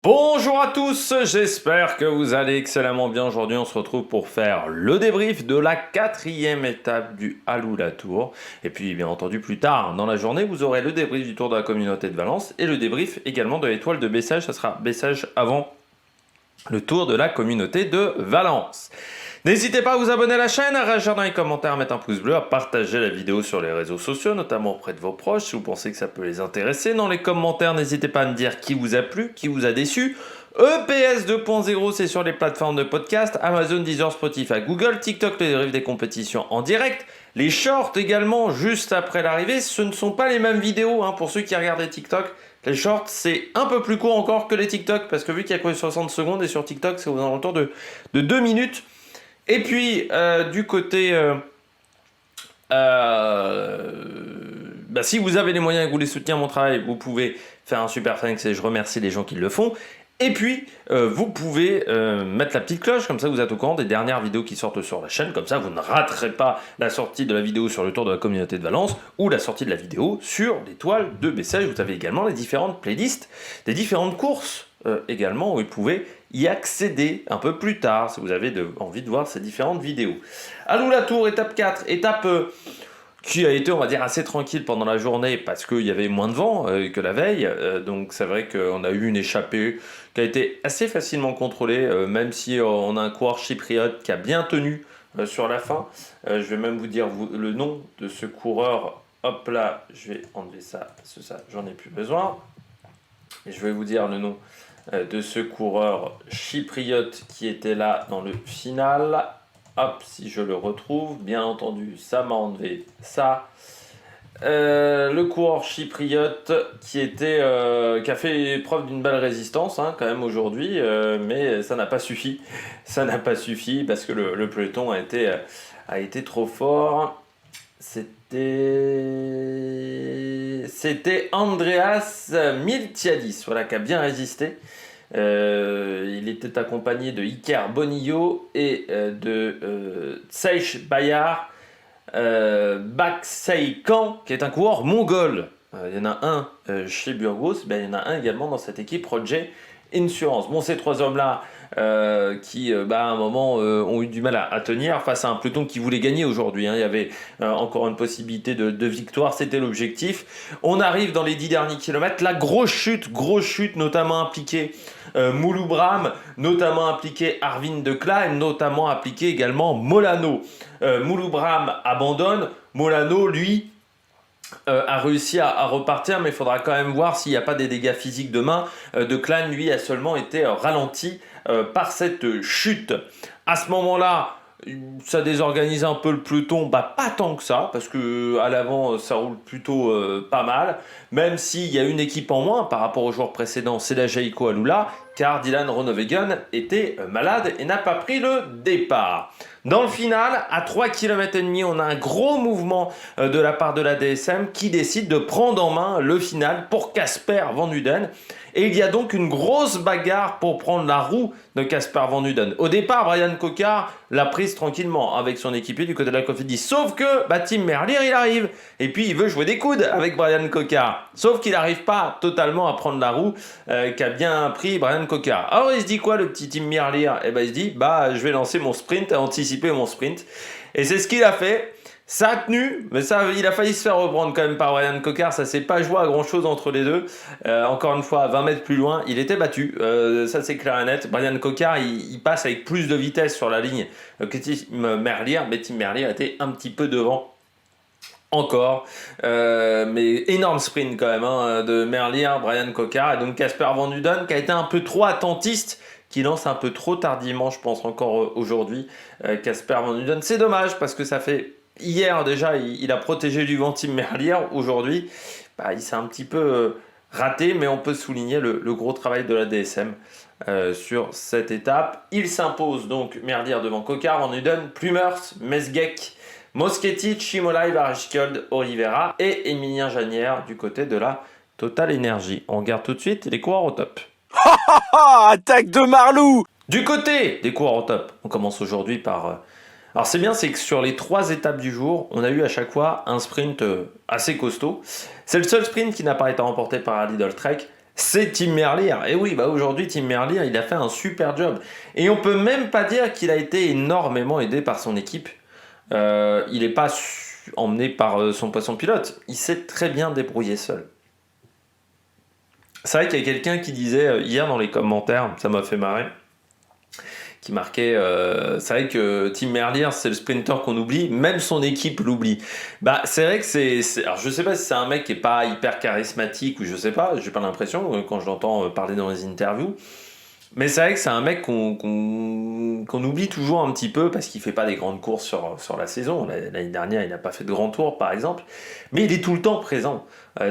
Bonjour à tous, j'espère que vous allez excellemment bien. Aujourd'hui, on se retrouve pour faire le débrief de la 4e étape du Alula Tour. Et puis, bien entendu, plus tard dans la journée, vous aurez le débrief du Tour de la Communauté de Valence et le débrief également de l'étoile de Bessèges. Ça sera Bessèges avant le Tour de la Communauté de Valence. N'hésitez pas à vous abonner à la chaîne, à réagir dans les commentaires, à mettre un pouce bleu, à partager la vidéo sur les réseaux sociaux, notamment auprès de vos proches, si vous pensez que ça peut les intéresser. Dans les commentaires, n'hésitez pas à me dire qui vous a plu, qui vous a déçu. EPS 2.0, c'est sur les plateformes de podcast, Amazon, Deezer, Spotify, Google, TikTok, les débriefs des compétitions en direct. Les shorts également, juste après l'arrivée, ce ne sont pas les mêmes vidéos, pour ceux qui regardent les TikTok. Les shorts, c'est un peu plus court encore que les TikTok, parce que vu qu'il y a que 60 secondes, et sur TikTok, c'est aux alentours de 2 minutes. Et puis, du côté... si vous avez les moyens et que vous voulez soutenir mon travail, vous pouvez faire un super thanks et je remercie les gens qui le font. Et puis, vous pouvez mettre la petite cloche, comme ça vous êtes au courant des dernières vidéos qui sortent sur la chaîne. Comme ça, vous ne raterez pas la sortie de la vidéo sur le Tour de la Communauté de Valence ou la sortie de la vidéo sur l'étoile de Bessèges. Vous avez également les différentes playlists des différentes courses également où vous pouvez y accéder un peu plus tard si vous avez envie de voir ces différentes vidéos. Alula Tour, étape 4, étape qui a été, on va dire, assez tranquille pendant la journée parce qu'il y avait moins de vent que la veille. Donc c'est vrai qu'on a eu une échappée qui a été assez facilement contrôlée, même si on a un coureur chypriote qui a bien tenu sur la fin. Je vais même vous dire le nom de ce coureur. Hop là, je vais enlever ça, j'en ai plus besoin. Et je vais vous dire le nom de ce coureur chypriote qui était là dans le final. Hop, si je le retrouve, bien entendu, ça m'a enlevé ça. Le coureur chypriote qui a fait preuve d'une belle résistance quand même aujourd'hui, mais ça n'a pas suffi. Ça n'a pas suffi parce que le peloton a été trop fort. C'était Andreas Miltiadis, voilà, qui a bien résisté. Il était accompagné de Iker Bonillo et de Seych Bayar Bakseikan, qui est un coureur mongol. Il y en a un chez Burgos, il y en a un également dans cette équipe Roger Insurance. Bon, ces trois hommes-là qui, à un moment, ont eu du mal à tenir face à un peloton qui voulait gagner aujourd'hui. Il y avait encore une possibilité de victoire, c'était l'objectif. On arrive dans les 10 derniers kilomètres. La grosse chute, notamment impliquée Mouloubram, notamment impliqué Arvin de Klein, notamment impliqué également Molano. Mouloubram abandonne, Molano, lui, a réussi à repartir, mais il faudra quand même voir s'il n'y a pas des dégâts physiques demain. De Klein, lui, a seulement été ralenti par cette chute. À ce moment-là, ça désorganise un peu le peloton, pas tant que ça, parce que à l'avant ça roule plutôt pas mal, même s'il y a une équipe en moins par rapport au jour précédent, c'est la Jayco Alula, car Dylan Groenewegen était malade et n'a pas pris le départ. Dans le final, à 3,5 km, on a un gros mouvement de la part de la DSM qui décide de prendre en main le final pour Casper Van Uden. Et il y a donc une grosse bagarre pour prendre la roue de Casper Van Uden. Au départ, Brian Cocard l'a prise tranquillement avec son équipier du côté de la Cofidis. Sauf que Tim Merlier, il arrive. Et puis, il veut jouer des coudes avec Brian Cocard. Sauf qu'il n'arrive pas totalement à prendre la roue qu'a bien pris Brian Cocard. Alors, il se dit quoi, le petit Tim Merlier ? Il se dit, je vais lancer mon sprint, anticiper mon sprint. Et c'est ce qu'il a fait. Ça a tenu, mais il a failli se faire reprendre quand même par Brian Cocard. Ça s'est pas joué à grand chose entre les deux. Encore une fois, 20 mètres plus loin, il était battu. Ça c'est clair et net. Brian Cocard, il passe avec plus de vitesse sur la ligne que Tim Merlier, mais Tim Merlier était un petit peu devant. Encore, mais énorme sprint quand même de Merlier, Brian Cocard et donc Casper Van Uden qui a été un peu trop attentiste, qui lance un peu trop tardivement, je pense encore aujourd'hui. Casper Van Uden, c'est dommage parce que ça fait hier déjà, il a protégé du vent Tim Merlier. Aujourd'hui, il s'est un petit peu raté, mais on peut souligner le gros travail de la DSM sur cette étape. Il s'impose donc Merlier devant Cocard, Van Uden, Plumers, Mesgeck, Moschetti, Chimolai, Varishkold, Oliveira et Emilien Janière du côté de la Total Energy. On regarde tout de suite les coureurs au top. Attaque de Marlou! Du côté des coureurs au top, on commence aujourd'hui par... Alors c'est bien, c'est que sur les 3 étapes du jour, on a eu à chaque fois un sprint assez costaud. C'est le seul sprint qui n'a pas été remporté par Lidl Trek. c'est Tim Merlier. Et oui, bah aujourd'hui, Tim Merlier, il a fait un super job. Et on peut même pas dire qu'il a été énormément aidé par son équipe. Il n'est pas emmené par son poisson pilote. Il s'est très bien débrouillé seul. C'est vrai qu'il y a quelqu'un qui disait hier dans les commentaires, ça m'a fait marrer, qui marquait c'est vrai que Tim Merlier c'est le sprinter qu'on oublie, même son équipe l'oublie. Bah c'est vrai que alors je sais pas si c'est un mec qui est pas hyper charismatique ou je sais pas, j'ai pas l'impression quand je l'entends parler dans les interviews. Mais c'est vrai que c'est un mec qu'on oublie toujours un petit peu parce qu'il fait pas des grandes courses sur la saison. L'année dernière, il n'a pas fait de grands tours, par exemple. Mais il est tout le temps présent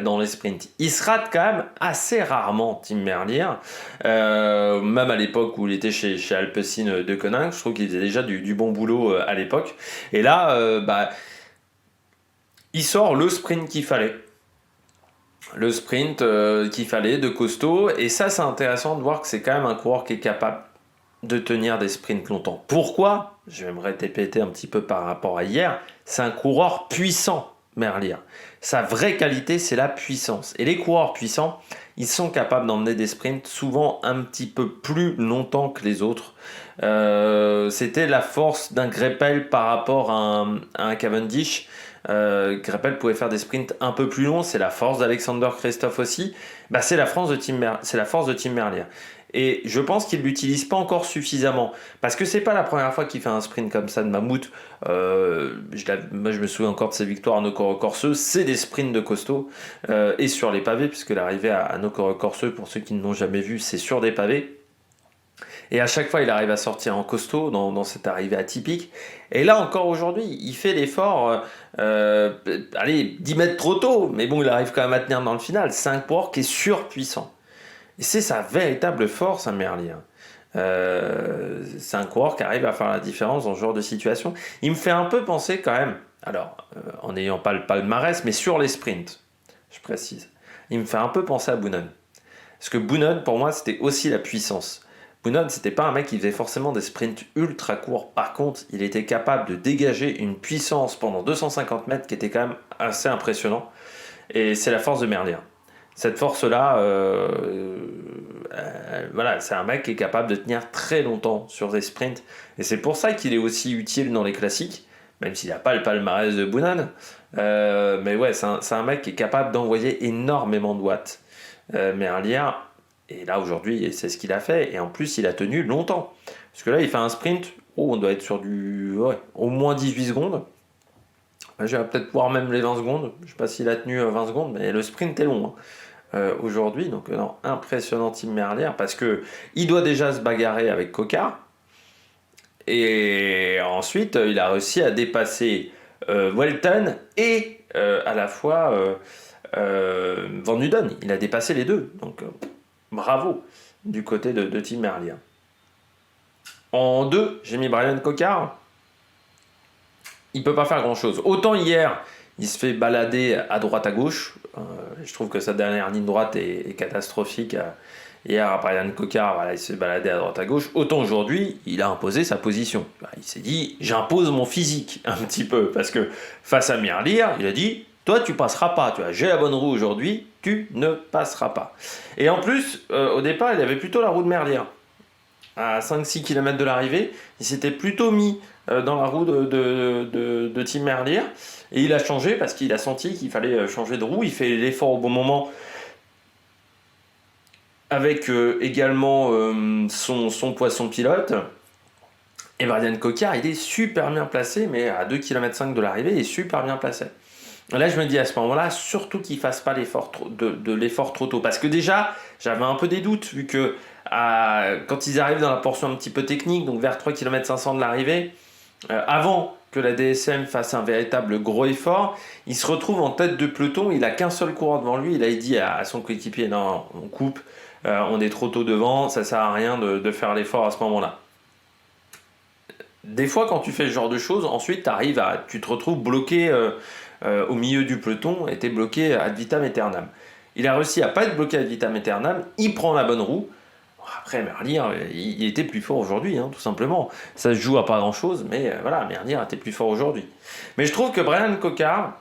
dans les sprints. Il se rate quand même assez rarement, Tim Merlier. Même à l'époque où il était chez Alpecin de Koninck, je trouve qu'il faisait déjà du bon boulot à l'époque. Et là, il sort le sprint qu'il fallait. Le sprint qu'il fallait, de costaud. Et ça, c'est intéressant de voir que c'est quand même un coureur qui est capable de tenir des sprints longtemps. Pourquoi ? Je vais me répéter un petit peu par rapport à hier. C'est un coureur puissant, Merlier. Sa vraie qualité, c'est la puissance. Et les coureurs puissants, ils sont capables d'emmener des sprints souvent un petit peu plus longtemps que les autres. C'était la force d'un Greipel par rapport à un Cavendish. Greipel pouvait faire des sprints un peu plus longs, c'est la force d'Alexander Kristoff aussi. Bah, c'est la force de Tim Merlier. Et je pense qu'il ne l'utilise pas encore suffisamment. Parce que c'est pas la première fois qu'il fait un sprint comme ça de mammouth. Moi, je me souviens encore de ses victoires à Nocoro-Corseux. C'est des sprints de costaud. Et sur les pavés, puisque l'arrivée à Nocoro-Corseux, pour ceux qui ne l'ont jamais vu, c'est sur des pavés. Et à chaque fois, il arrive à sortir en costaud dans cette arrivée atypique. Et là, encore aujourd'hui, il fait l'effort, 10 mètres trop tôt. Mais bon, il arrive quand même à tenir dans le final. C'est un coureur qui est surpuissant. Et c'est sa véritable force, un Merlier. C'est un coureur qui arrive à faire la différence dans ce genre de situation. Il me fait un peu penser quand même, en n'ayant pas le palmarès, mais sur les sprints, je précise. Il me fait un peu penser à Boonen. Parce que Boonen, pour moi, c'était aussi la puissance. Boonen, c'était pas un mec qui faisait forcément des sprints ultra courts. Par contre, il était capable de dégager une puissance pendant 250 mètres qui était quand même assez impressionnant. Et c'est la force de Merlier. Cette force-là, c'est un mec qui est capable de tenir très longtemps sur des sprints. Et c'est pour ça qu'il est aussi utile dans les classiques, même s'il n'a pas le palmarès de Boonen. Mais ouais, c'est un mec qui est capable d'envoyer énormément de watts. Merlier, et là aujourd'hui, c'est ce qu'il a fait. Et en plus, il a tenu longtemps. Parce que là, il fait un sprint, on doit être sur au moins 18 secondes. Je vais peut-être voir même les 20 secondes. Je ne sais pas s'il a tenu 20 secondes, mais le sprint est long aujourd'hui. Donc, impressionnant Tim Merlier parce qu'il doit déjà se bagarrer avec Coquard. Et ensuite, il a réussi à dépasser Welton et à la fois Van Uden. Il a dépassé les deux. Donc, bravo du côté de Tim Merlier. En 2, j'ai mis Brian Coquard. Il peut pas faire grand chose. Autant hier, il se fait balader à droite à gauche. Je trouve que sa dernière ligne droite est catastrophique. Hier, Brian Coquard, il se fait balader à droite à gauche. Autant aujourd'hui, il a imposé sa position. Il s'est dit, j'impose mon physique un petit peu. Parce que face à Merlier, il a dit, toi tu passeras pas. J'ai la bonne roue aujourd'hui, tu ne passeras pas. Et en plus, au départ, il avait plutôt la roue de Merlier. À 5-6 km de l'arrivée, il s'était plutôt mis dans la roue de Tim Merlier et il a changé parce qu'il a senti qu'il fallait changer de roue. Il fait l'effort au bon moment avec également son poisson pilote. Et Brian Coquard, il est super bien placé, mais à 2,5 km de l'arrivée, il est super bien placé. Là, je me dis à ce moment-là, surtout qu'il ne fasse pas l'effort de l'effort trop tôt. Parce que déjà, j'avais un peu des doutes, vu que quand ils arrivent dans la portion un petit peu technique, donc vers 3,5 km de l'arrivée, avant que la DSM fasse un véritable gros effort, il se retrouve en tête de peloton, il n'a qu'un seul coureur devant lui, il a dit à son coéquipier, non, on coupe, on est trop tôt devant, ça ne sert à rien de faire l'effort à ce moment-là. Des fois, quand tu fais ce genre de choses, ensuite, tu te retrouves bloqué au milieu du peloton et tu es bloqué ad vitam aeternam. Il a réussi à ne pas être bloqué ad vitam aeternam, il prend la bonne roue. Après, Merlier, il était plus fort aujourd'hui, tout simplement. Ça se joue à pas grand-chose, mais Merlier était plus fort aujourd'hui. Mais je trouve que Brian Coquard,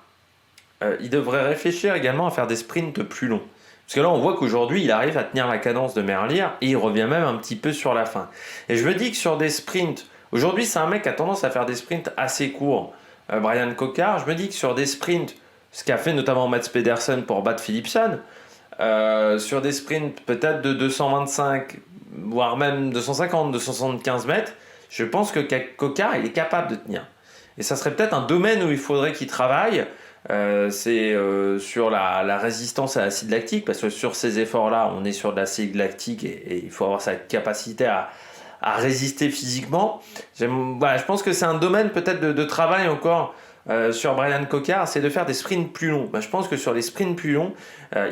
il devrait réfléchir également à faire des sprints plus longs. Parce que là, on voit qu'aujourd'hui, il arrive à tenir la cadence de Merlier et il revient même un petit peu sur la fin. Et je me dis que sur des sprints, aujourd'hui, c'est un mec qui a tendance à faire des sprints assez courts. Brian Cocard, je me dis que sur des sprints, ce qu'a fait notamment Mats Pedersen pour battre Philipsen, sur des sprints peut-être de 225, voire même 250, 275 mètres, je pense que Cocard, il est capable de tenir. Et ça serait peut-être un domaine où il faudrait qu'il travaille. C'est sur la résistance à l'acide lactique, parce que sur ces efforts-là, on est sur de l'acide lactique et il faut avoir sa capacité à résister physiquement. Voilà, je pense que c'est un domaine peut-être de travail encore sur Brian Cocard, c'est de faire des sprints plus longs. Je pense que sur les sprints plus longs,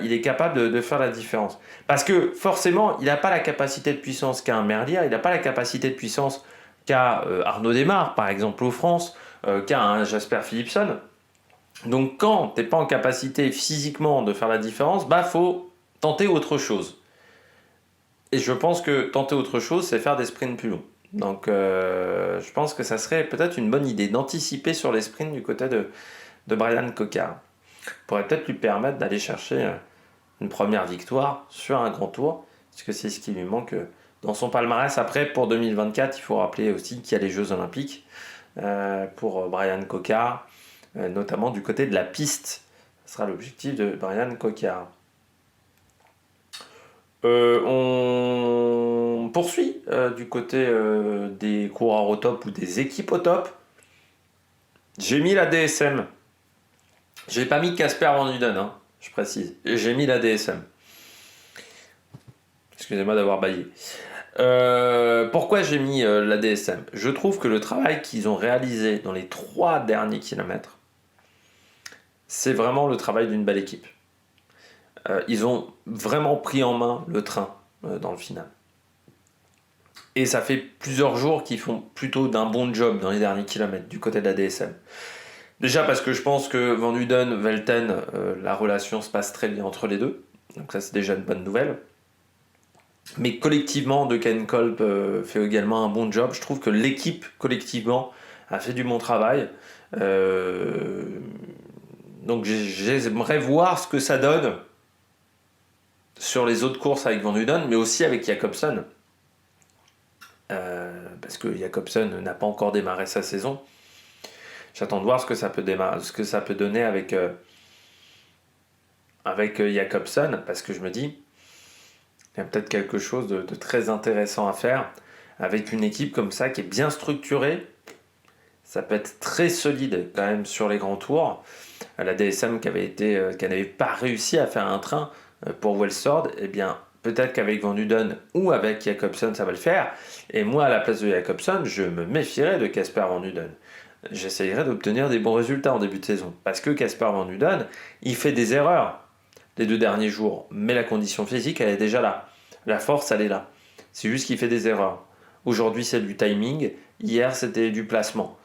il est capable de faire la différence. Parce que forcément, il n'a pas la capacité de puissance qu'a un Merlier, il n'a pas la capacité de puissance qu'a Arnaud Démare, par exemple, au France, qu'a un Jasper Philipsen. Donc quand tu n'es pas en capacité physiquement de faire la différence, faut tenter autre chose. Et je pense que tenter autre chose, c'est faire des sprints plus longs. Donc je pense que ça serait peut-être une bonne idée d'anticiper sur les sprints du côté de Brian Cocard. Pourrait peut-être lui permettre d'aller chercher une première victoire sur un grand tour, parce que c'est ce qui lui manque dans son palmarès. Après, pour 2024, il faut rappeler aussi qu'il y a les Jeux Olympiques pour Brian Cocard, notamment du côté de la piste. Ce sera l'objectif de Brian Cocard. On poursuit du côté des coureurs au top ou des équipes au top. J'ai mis la DSM. J'ai pas mis Casper Van Huden, je précise. J'ai mis la DSM. Excusez-moi d'avoir baillé. Pourquoi j'ai mis la DSM ? Je trouve que le travail qu'ils ont réalisé dans les 3 derniers kilomètres, c'est vraiment le travail d'une belle équipe. Ils ont vraiment pris en main le train dans le final. Et ça fait plusieurs jours qu'ils font plutôt d'un bon job dans les derniers kilomètres du côté de la DSM. Déjà parce que je pense que Van Huden, Velten, la relation se passe très bien entre les deux. Donc ça, c'est déjà une bonne nouvelle. Mais collectivement, De Ken Kolb fait également un bon job. Je trouve que l'équipe, collectivement, a fait du bon travail. Donc j'aimerais voir ce que ça donne sur les autres courses avec Van Huden, mais aussi avec Jacobsen. Parce que Jacobsen n'a pas encore démarré sa saison. J'attends de voir ce que ça peut donner avec Jacobsen, parce que je me dis, il y a peut-être quelque chose de très intéressant à faire avec une équipe comme ça qui est bien structurée. Ça peut être très solide quand même sur les grands tours. La DSM qui n'avait pas réussi à faire un train pour Welsford, eh bien peut-être qu'avec Van Huden ou avec Jacobsen ça va le faire. Et moi à la place de Jacobsen, je me méfierais de Casper Van Huden. J'essayerais d'obtenir des bons résultats en début de saison. Parce que Casper Van Huden, il fait des erreurs les 2 derniers jours. Mais la condition physique, elle est déjà là. La force, elle est là. C'est juste qu'il fait des erreurs. Aujourd'hui, c'est du timing. Hier, c'était du placement.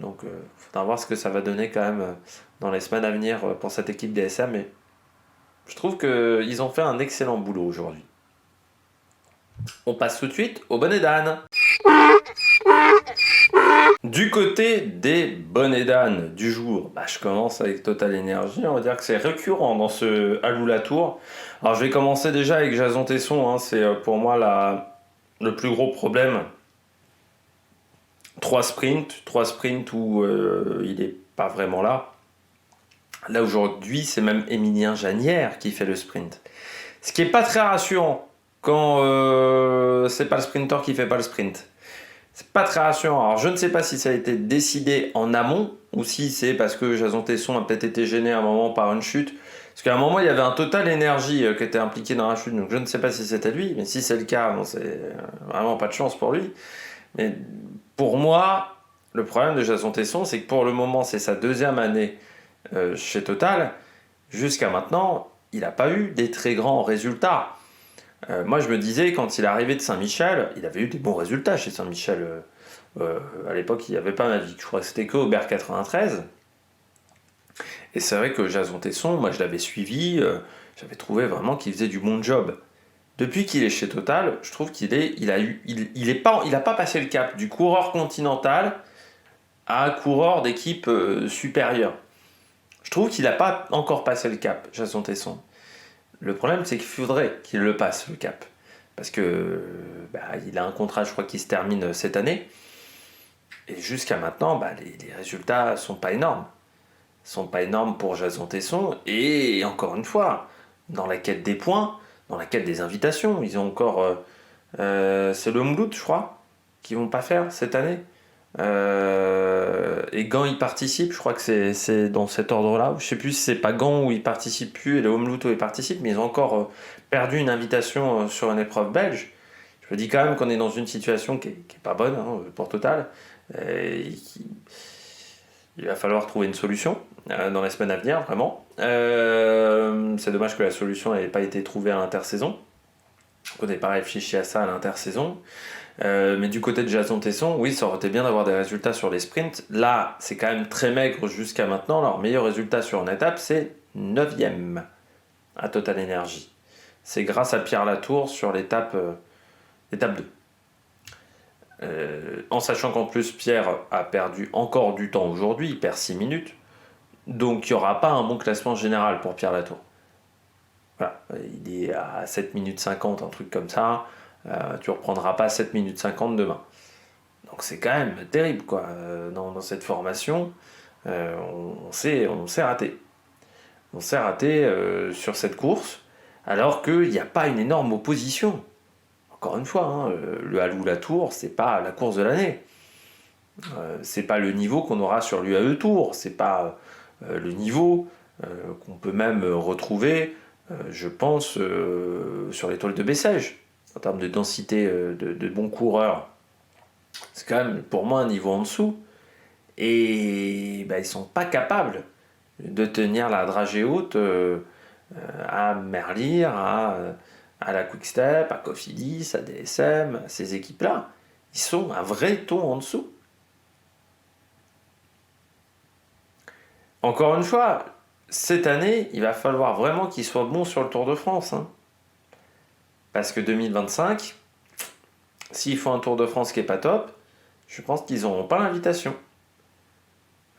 Donc, il faudra voir ce que ça va donner quand même dans les semaines à venir pour cette équipe DSM. Mais je trouve qu'ils ont fait un excellent boulot aujourd'hui. On passe tout de suite au bonnet d'âne. Du côté des bonnets d'âne du jour, je commence avec Total Energy. On va dire que c'est récurrent dans ce Alula Tour. Alors je vais commencer déjà avec Jason Tesson. C'est pour moi le plus gros problème. 3 sprints où il n'est pas vraiment là. Là aujourd'hui, c'est même Émilien Janière qui fait le sprint. Ce qui n'est pas très rassurant quand c'est pas le sprinter qui fait pas le sprint. C'est pas très rassurant. Alors je ne sais pas si ça a été décidé en amont ou si c'est parce que Jason Tesson a peut-être été gêné à un moment par une chute. Parce qu'à un moment il y avait un Total Energy qui était impliqué dans la chute. Donc je ne sais pas si c'était lui, mais si c'est le cas, c'est vraiment pas de chance pour lui. Mais pour moi, le problème de Jason Tesson, c'est que pour le moment c'est sa 2e année chez Total. Jusqu'à maintenant, il n'a pas eu des très grands résultats. Moi, je me disais, quand il est arrivé de Saint-Michel, il avait eu des bons résultats chez Saint-Michel. À l'époque, il n'y avait pas Mavic. Je crois que c'était que Aubert 93. Et c'est vrai que Jason Tesson, moi, je l'avais suivi. J'avais trouvé vraiment qu'il faisait du bon job. Depuis qu'il est chez Total, je trouve il a pas passé le cap du coureur continental à coureur d'équipe supérieure. Je trouve qu'il n'a pas encore passé le cap, Jason Tesson. Le problème, c'est qu'il faudrait qu'il le passe, le cap. Parce que il a un contrat, je crois, qui se termine cette année. Et jusqu'à maintenant, les résultats sont pas énormes. Sont pas énormes pour Jason Tesson. Et encore une fois, dans la quête des points, dans la quête des invitations, ils ont encore... c'est le Mouloud, je crois, qu'ils vont pas faire cette année. Et Gand y participe, je crois que c'est dans cet ordre-là. Je sais plus si c'est pas Gand où il participe plus et le Homeloot où il participe, mais ils ont encore perdu une invitation sur une épreuve belge. Je me dis quand même qu'on est dans une situation qui est pas bonne hein, pour Total. Il va falloir trouver une solution dans les semaines à venir, vraiment. C'est dommage que la solution n'ait pas été trouvée à l'intersaison. On n'ait pas réfléchi à ça à l'intersaison. Mais du côté de Jason Tesson, oui, ça aurait été bien d'avoir des résultats sur les sprints. Là, c'est quand même très maigre jusqu'à maintenant. Leur meilleur résultat sur une étape, c'est 9e à Total Energy. C'est grâce à Pierre Latour sur l'étape 2. En sachant qu'en plus, Pierre a perdu encore du temps aujourd'hui, il perd 6 minutes. Donc, il n'y aura pas un bon classement général pour Pierre Latour. Voilà, il est à 7 minutes 50, un truc comme ça. Tu reprendras pas 7 minutes 50 demain. Donc c'est quand même terrible quoi. Dans cette formation, on s'est raté. On s'est raté sur cette course, alors qu'il n'y a pas une énorme opposition. Encore une fois, hein, le Halou-Latour, c'est pas la course de l'année. C'est pas le niveau qu'on aura sur l'UAE Tour. C'est pas le niveau qu'on peut même retrouver, je pense, sur l'étoile de Bessèges. En termes de densité de bons coureurs, c'est quand même pour moi un niveau en dessous. Et ils sont pas capables de tenir la dragée haute à Merlier, à la Quick-Step, à Cofidis, à DSM, à ces équipes-là. Ils sont un vrai ton en dessous. Encore une fois, cette année, il va falloir vraiment qu'ils soient bons sur le Tour de France. Hein. Parce que 2025, s'ils font un Tour de France qui n'est pas top, je pense qu'ils n'auront pas l'invitation.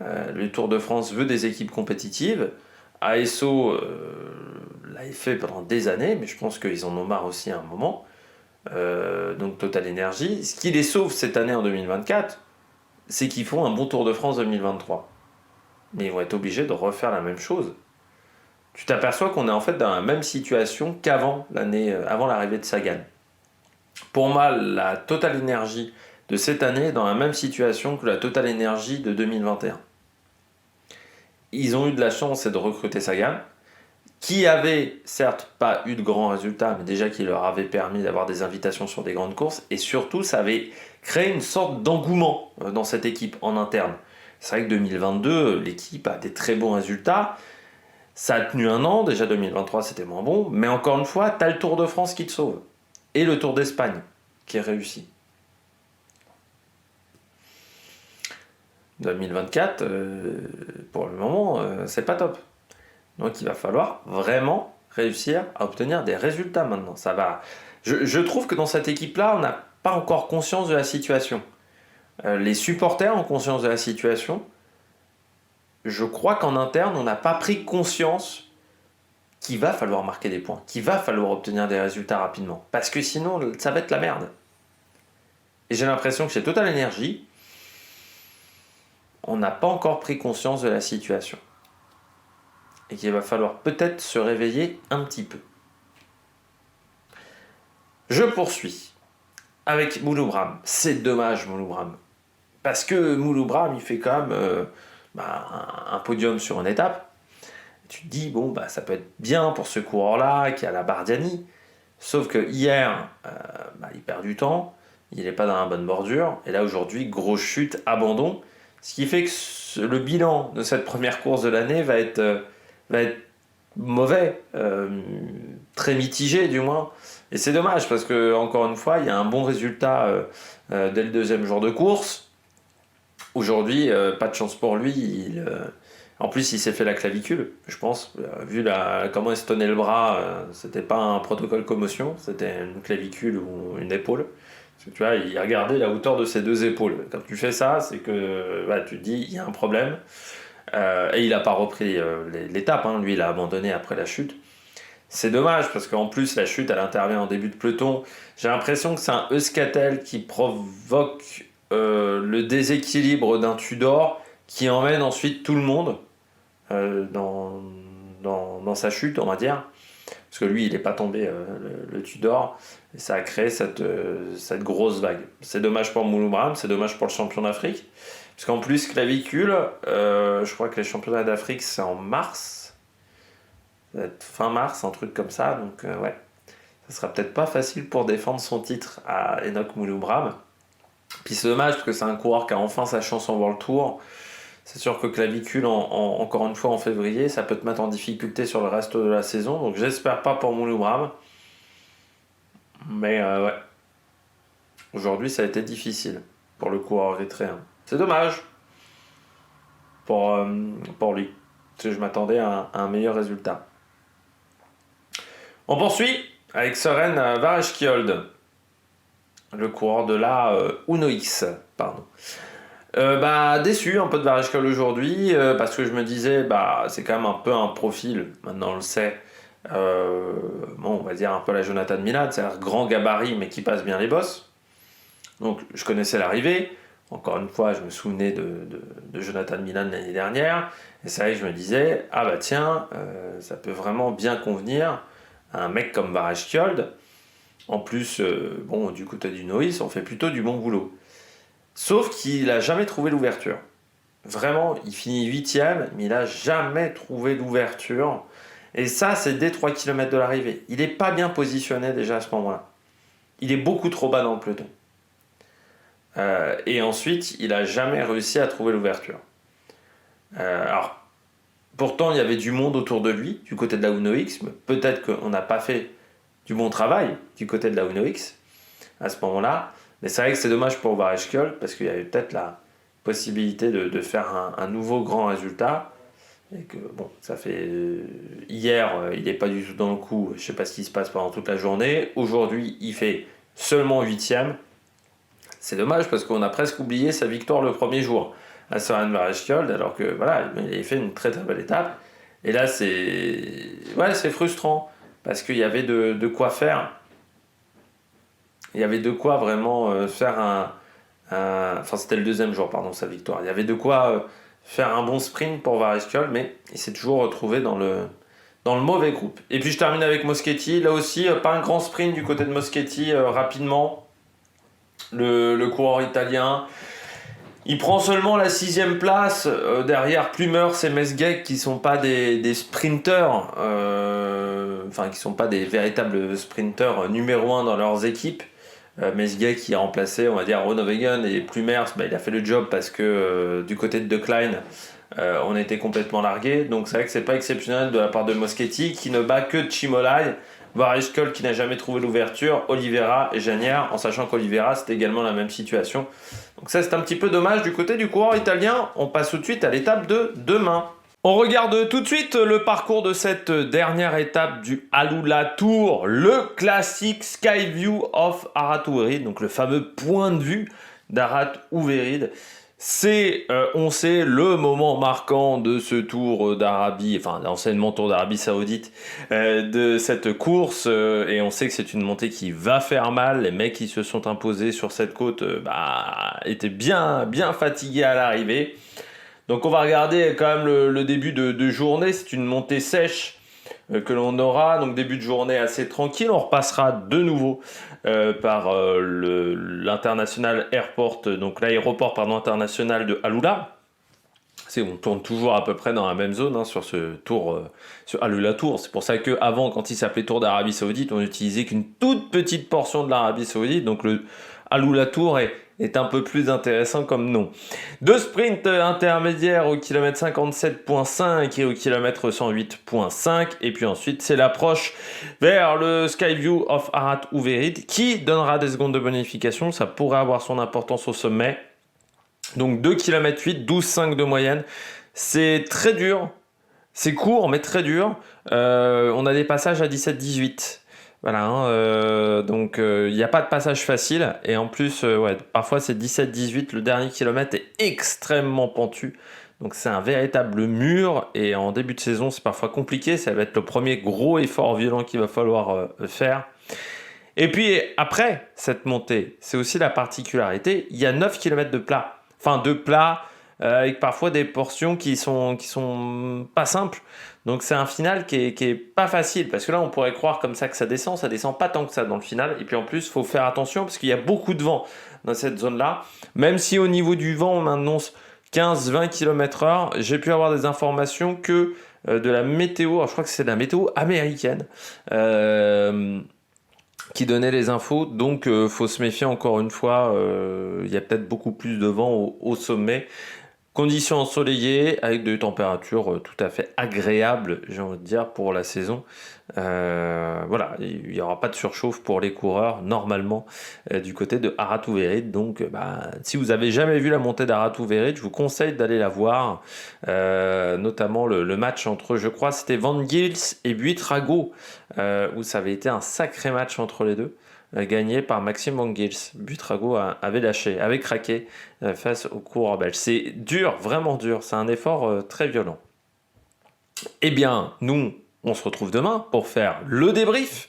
Le Tour de France veut des équipes compétitives. ASO l'a fait pendant des années, mais je pense qu'ils en ont marre aussi à un moment. Donc Total Energy. Ce qui les sauve cette année en 2024, c'est qu'ils font un bon Tour de France 2023. Mais ils vont être obligés de refaire la même chose. Tu t'aperçois qu'on est en fait dans la même situation qu'avant avant l'arrivée de Sagan. Pour moi, la Total Energy de cette année est dans la même situation que la Total Energy de 2021. Ils ont eu de la chance de recruter Sagan, qui avait certes pas eu de grands résultats, mais déjà qui leur avait permis d'avoir des invitations sur des grandes courses, et surtout ça avait créé une sorte d'engouement dans cette équipe en interne. C'est vrai que 2022, l'équipe a des très bons résultats, ça a tenu un an, déjà 2023 c'était moins bon, mais encore une fois, tu as le Tour de France qui te sauve, et le Tour d'Espagne qui est réussi. 2024, pour le moment, c'est pas top. Donc il va falloir vraiment réussir à obtenir des résultats maintenant. Ça va. Je trouve que dans cette équipe-là, on n'a pas encore conscience de la situation. Les supporters ont conscience de la situation. Je crois qu'en interne, on n'a pas pris conscience qu'il va falloir marquer des points, qu'il va falloir obtenir des résultats rapidement. Parce que sinon, ça va être la merde. Et j'ai l'impression que chez Total Energy, on n'a pas encore pris conscience de la situation. Et qu'il va falloir peut-être se réveiller un petit peu. Je poursuis avec Mouloubram. C'est dommage, Mouloubram. Parce que Mouloubram, il fait quand même un podium sur une étape. Tu te dis, bon, ça peut être bien pour ce coureur-là qui a la Bardiani. Sauf que hier, il perd du temps. Il n'est pas dans la bonne bordure. Et là, aujourd'hui, grosse chute, abandon. Ce qui fait que le bilan de cette première course de l'année va être mauvais, très mitigé du moins. Et c'est dommage parce que, encore une fois, il y a un bon résultat dès le deuxième jour de course. Aujourd'hui, pas de chance pour lui. En plus, il s'est fait la clavicule, je pense. Vu comment il se tenait le bras, c'était pas un protocole commotion, c'était une clavicule ou une épaule. Parce que tu vois, il regardait la hauteur de ses deux épaules. Quand tu fais ça, c'est que tu te dis, il y a un problème. Et il n'a pas repris l'étape, hein. Lui il a abandonné après la chute. C'est dommage parce qu'en plus la chute elle intervient en début de peloton. J'ai l'impression que c'est un Euskaltel qui provoque le déséquilibre d'un Tudor qui emmène ensuite tout le monde dans sa chute, on va dire. Parce que lui, il n'est pas tombé, le Tudor, et ça a créé cette grosse vague. C'est dommage pour Mouloubram, c'est dommage pour le champion d'Afrique. Parce qu'en plus, clavicule, je crois que les championnats d'Afrique, c'est en mars. Ça va être fin mars, un truc comme ça. Donc, ouais, ça sera peut-être pas facile pour défendre son titre à Enoch Mouloubram. Puis c'est dommage parce que c'est un coureur qui a enfin sa chance en World Tour. C'est sûr que clavicule, encore une fois en février, ça peut te mettre en difficulté sur le reste de la saison. Donc j'espère pas pour Mouloubram. Mais ouais. Aujourd'hui, ça a été difficile pour le coureur érythréen. C'est dommage pour lui. Parce que je m'attendais à un meilleur résultat. On poursuit avec Søren Varejkjold, le coureur de la Uno X, pardon. Déçu un peu de Varejkjold aujourd'hui parce que je me disais c'est quand même un peu un profil, maintenant on le sait, on va dire un peu la Jonathan Milad, c'est-à-dire grand gabarit mais qui passe bien les bosses. Donc je connaissais l'arrivée, encore une fois je me souvenais de Jonathan Milad l'année dernière, et c'est vrai que je me disais ça peut vraiment bien convenir à un mec comme Varejkjold. En plus du côté du Noïs on fait plutôt du bon boulot. Sauf qu'il n'a jamais trouvé l'ouverture. Vraiment, il finit 8ème, mais il n'a jamais trouvé l'ouverture. Et ça, c'est dès 3 km de l'arrivée. Il n'est pas bien positionné déjà à ce moment-là. Il est beaucoup trop bas dans le peloton. Et ensuite, il n'a jamais réussi à trouver l'ouverture. Alors, pourtant, il y avait du monde autour de lui, du côté de la Uno X, mais peut-être qu'on n'a pas fait du bon travail du côté de la Uno X à ce moment-là. Mais c'est vrai que c'est dommage pour Varejkjold parce qu'il y avait peut-être la possibilité de faire un nouveau grand résultat. Et que ça fait. Hier, il n'est pas du tout dans le coup. Je ne sais pas ce qui se passe pendant toute la journée. Aujourd'hui, il fait seulement 8ème. C'est dommage parce qu'on a presque oublié sa victoire le premier jour à Søren Varejkjold, alors que il a fait une très très belle étape. Et là, c'est frustrant parce qu'il y avait de quoi faire. Il y avait de quoi vraiment faire c'était le deuxième jour, pardon, sa victoire. Il y avait de quoi faire un bon sprint pour Varejkjold, mais il s'est toujours retrouvé dans le mauvais groupe. Et puis je termine avec Moschetti. Là aussi, pas un grand sprint du côté de Moschetti, rapidement. Le coureur italien. Il prend seulement la 6ème place derrière Plumers et Mesgeek qui ne sont pas des sprinteurs, qui ne sont pas des véritables sprinteurs numéro 1 dans leurs équipes. Mesgeek qui a remplacé, on va dire, Groenewegen, et Plumers, il a fait le job parce que du côté de De Klein, on était complètement largué. Donc c'est vrai que c'est pas exceptionnel de la part de Moschetti qui ne bat que Cimolai, Varejkjold qui n'a jamais trouvé l'ouverture, Oliveira et Janière, en sachant qu'Oliveira c'était également la même situation. Donc ça c'est un petit peu dommage du côté du coureur italien. On passe tout de suite à l'étape de demain. On regarde tout de suite le parcours de cette dernière étape du Alula Tour, le classique Skyview of Arat Ouvérid, donc le fameux point de vue d'Arat Ouvérid. C'est, on sait, le moment marquant de ce tour d'Arabie, l'enseignement tour d'Arabie Saoudite, de cette course, et on sait que c'est une montée qui va faire mal. Les mecs qui se sont imposés sur cette côte étaient bien fatigués à l'arrivée. Donc on va regarder quand même le début de journée. C'est une montée sèche que l'on aura, donc début de journée assez tranquille. On repassera de nouveau par l'international airport, donc l'aéroport international de Alula. On tourne toujours à peu près dans la même zone sur ce tour, sur Alula Tour. C'est pour ça qu'avant, quand il s'appelait Tour d'Arabie Saoudite, on n'utilisait qu'une toute petite portion de l'Arabie Saoudite. Donc le Alula Tour est un peu plus intéressant comme nom. Deux sprints intermédiaires au kilomètre 57.5 et au kilomètre 108.5. Et puis ensuite, c'est l'approche vers le Skyview of Arat Ouvérid qui donnera des secondes de bonification. Ça pourrait avoir son importance au sommet. Donc 2 km 8, 12,5 de moyenne. C'est très dur. C'est court, mais très dur. On a des passages à 17-18. Voilà, donc il n'y a pas de passage facile, et en plus, parfois c'est 17-18, le dernier kilomètre est extrêmement pentu, Donc c'est un véritable mur et en début de saison c'est parfois compliqué, ça va être le premier gros effort violent qu'il va falloir faire. Et puis après cette montée, c'est aussi la particularité, il y a 9 km de plat. Enfin de plat avec parfois des portions qui sont pas simples. Donc c'est un final qui est pas facile parce que là on pourrait croire comme ça que ça descend pas tant que ça dans le final. Et puis en plus il faut faire attention parce qu'il y a beaucoup de vent dans cette zone-là. Même si au niveau du vent on annonce 15-20 km/h, j'ai pu avoir des informations que de la météo, alors je crois que c'est de la météo américaine, qui donnait les infos, donc faut se méfier encore une fois, il y a peut-être beaucoup plus de vent au sommet. Conditions ensoleillées avec des températures tout à fait agréables, j'ai envie de dire, pour la saison. Voilà, il n'y aura pas de surchauffe pour les coureurs, normalement, du côté de Haratouvérit. Donc, si vous avez jamais vu la montée d'Haratouvérit, je vous conseille d'aller la voir. Notamment le match entre, je crois, c'était Van Gils et Buitrago, où ça avait été un sacré match entre les deux. Gagné par Maxime Van Gils. Buitrago avait craqué face au coureur belge. C'est dur, vraiment dur. C'est un effort très violent. Eh bien, nous, on se retrouve demain pour faire le débrief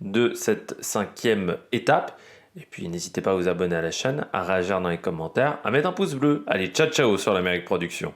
de cette 5e étape. Et puis, n'hésitez pas à vous abonner à la chaîne, à réagir dans les commentaires, à mettre un pouce bleu. Allez, ciao, ciao sur l'Amérique Production.